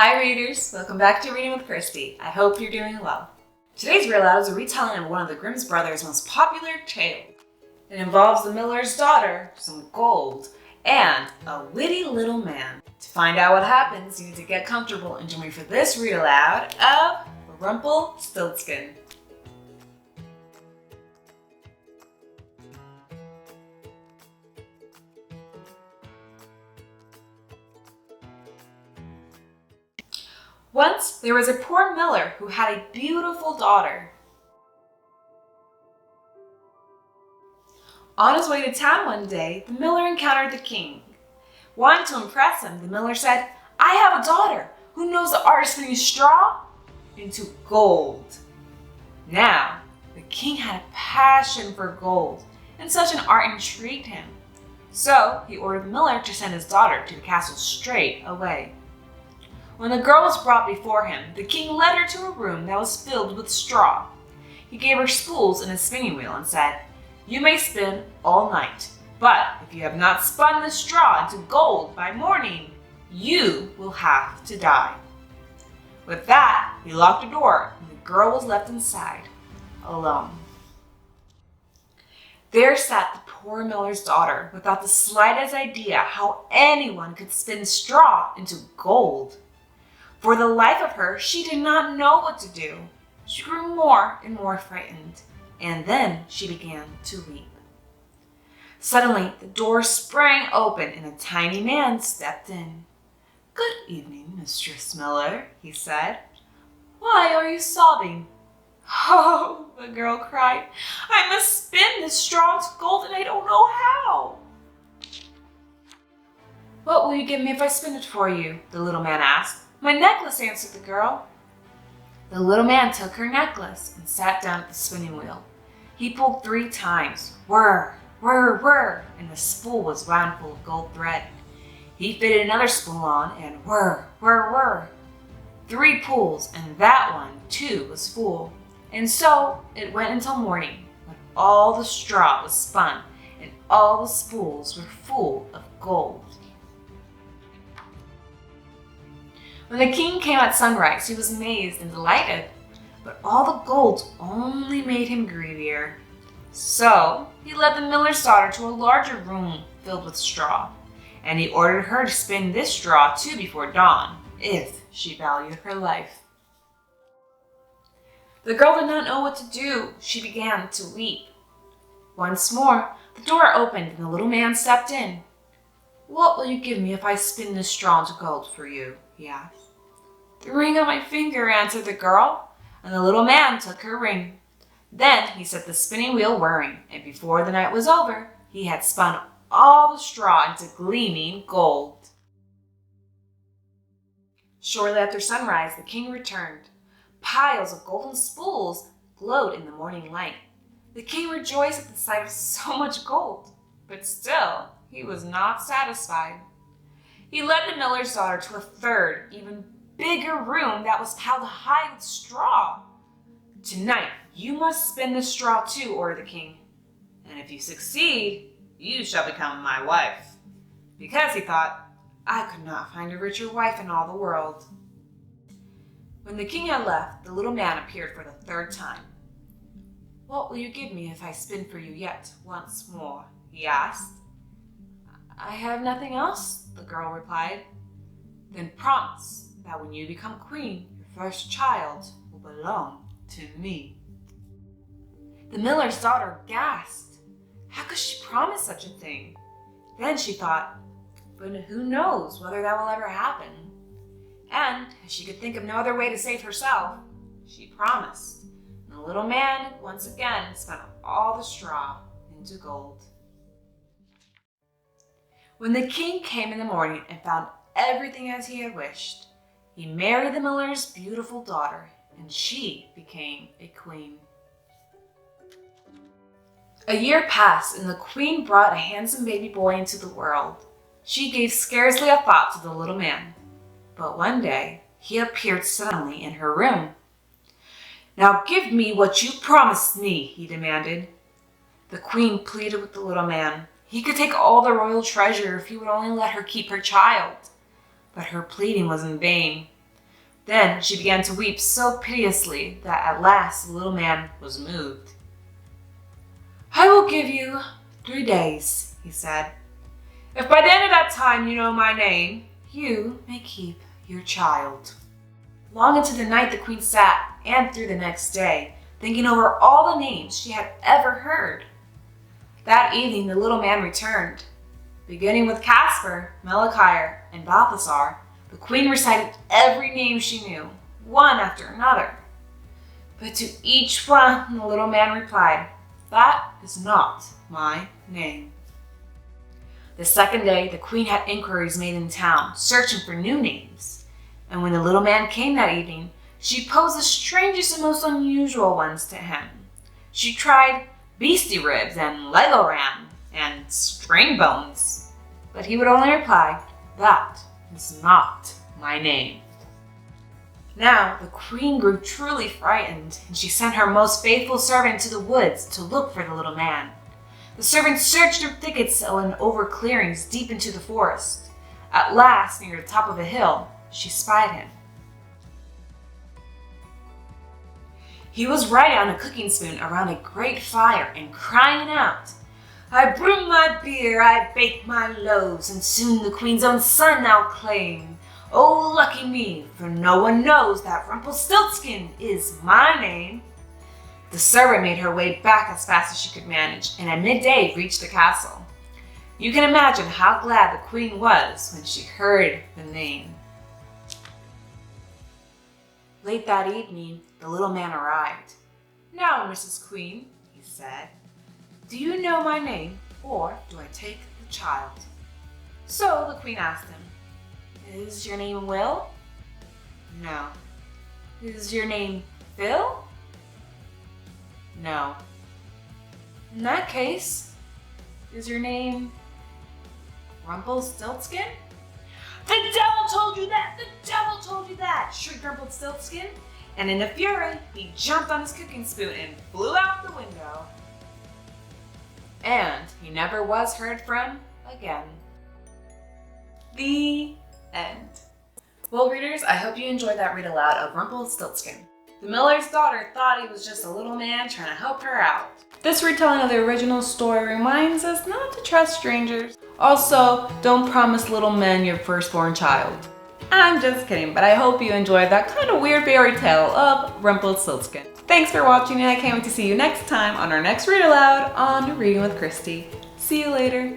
Hi readers, welcome back to Reading with Christy. I hope you're doing well. Today's Real Aloud is a retelling of one of the Grimm's brothers' most popular tales. It involves the miller's daughter, some gold, and a witty little man. To find out what happens, you need to get comfortable and join me for this read aloud of Rumplestiltskin. Once there was a poor miller who had a beautiful daughter. On his way to town one day, the miller encountered the king. Wanting to impress him, the miller said, "I have a daughter who knows the art of spinning straw into gold." Now, the king had a passion for gold, and such an art intrigued him. So he ordered the miller to send his daughter to the castle straight away. When the girl was brought before him, the king led her to a room that was filled with straw. He gave her spools and a spinning wheel and said, "You may spin all night, but if you have not spun the straw into gold by morning, you will have to die." With that, he locked the door and the girl was left inside, alone. There sat the poor miller's daughter without the slightest idea how anyone could spin straw into gold. For the life of her, she did not know what to do. She grew more and more frightened, and then she began to weep. Suddenly, the door sprang open and a tiny man stepped in. "Good evening, Mistress Miller," he said. "Why are you sobbing?" "Oh," the girl cried, "I must spin this straw into gold and I don't know how." "What will you give me if I spin it for you?" the little man asked. "My necklace," answered the girl. The little man took her necklace and sat down at the spinning wheel. He pulled 3 times, whir, whir, whir, and the spool was wound full of gold thread. He fitted another spool on and whir, whir, whir. 3 pulls and that one too was full. And so it went until morning, when all the straw was spun and all the spools were full of gold. When the king came at sunrise, he was amazed and delighted, but all the gold only made him greedier. So he led the miller's daughter to a larger room filled with straw, and he ordered her to spin this straw too before dawn, if she valued her life. The girl did not know what to do. She began to weep. Once more, the door opened and the little man stepped in. "What will you give me if I spin this straw into gold for you?" he asked. "The ring on my finger," answered the girl, and the little man took her ring. Then he set the spinning wheel whirring, and before the night was over, he had spun all the straw into gleaming gold. Shortly after sunrise, the king returned. Piles of golden spools glowed in the morning light. The king rejoiced at the sight of so much gold, but still he was not satisfied. He led the miller's daughter to a third, even bigger room that was piled high with straw. "Tonight, you must spin the straw too," ordered the king. "And if you succeed, you shall become my wife." Because he thought, "I could not find a richer wife in all the world." When the king had left, the little man appeared for the 3rd time. "What will you give me if I spin for you yet once more?" he asked. "I have nothing else," the girl replied. "Then promise that when you become queen, your first child will belong to me." The miller's daughter gasped. How could she promise such a thing? Then she thought, but who knows whether that will ever happen? And as she could think of no other way to save herself, she promised. And the little man once again spun all the straw into gold. When the king came in the morning and found everything as he had wished, he married the miller's beautiful daughter, and she became a queen. A year passed, and the queen brought a handsome baby boy into the world. She gave scarcely a thought to the little man. But one day, he appeared suddenly in her room. "Now give me what you promised me," he demanded. The queen pleaded with the little man. He could take all the royal treasure if he would only let her keep her child. But her pleading was in vain. Then she began to weep so piteously that at last the little man was moved. "I will give you 3 days," he said. "If by the end of that time you know my name, you may keep your child." Long into the night the queen sat, and through the next day, thinking over all the names she had ever heard. That evening the little man returned. Beginning with Casper, Melchior, and Balthasar, the queen recited every name she knew, one after another. But to each one the little man replied, "That is not my name." The second day the queen had inquiries made in town, searching for new names. And when the little man came that evening, she posed the strangest and most unusual ones to him. She tried Beastie Ribs and Lego Ram and String Bones, but he would only reply, "That is not my name." Now the queen grew truly frightened, and she sent her most faithful servant to the woods to look for the little man. The servant searched through thickets and over clearings deep into the forest. At last, near the top of a hill, she spied him. He was riding on a cooking spoon around a great fire and crying out, "I brew my beer, I bake my loaves, and soon the queen's own son I'll claim. Oh, lucky me, for no one knows that Rumplestiltskin is my name." The servant made her way back as fast as she could manage, and at midday reached the castle. You can imagine how glad the queen was when she heard the name. Late that evening, the little man arrived. "Now, Mrs. Queen," he said, "do you know my name, or do I take the child?" So the queen asked him, "Is your name Will?" "No." "Is your name Phil?" "No." "In that case, is your name Rumplestiltskin?" "The devil told you that! The devil told you that!" shrieked Rumplestiltskin, and in a fury, he jumped on his cooking spoon and flew out the window. And he never was heard from again. The end. Well, readers, I hope you enjoyed that read aloud of Rumplestiltskin. The miller's daughter thought he was just a little man trying to help her out. This retelling of the original story reminds us not to trust strangers. Also, don't promise little men your firstborn child. I'm just kidding, but I hope you enjoyed that kind of weird fairy tale of Rumplestiltskin. Thanks for watching, and I can't wait to see you next time on our next read aloud on Reading with Christy. See you later.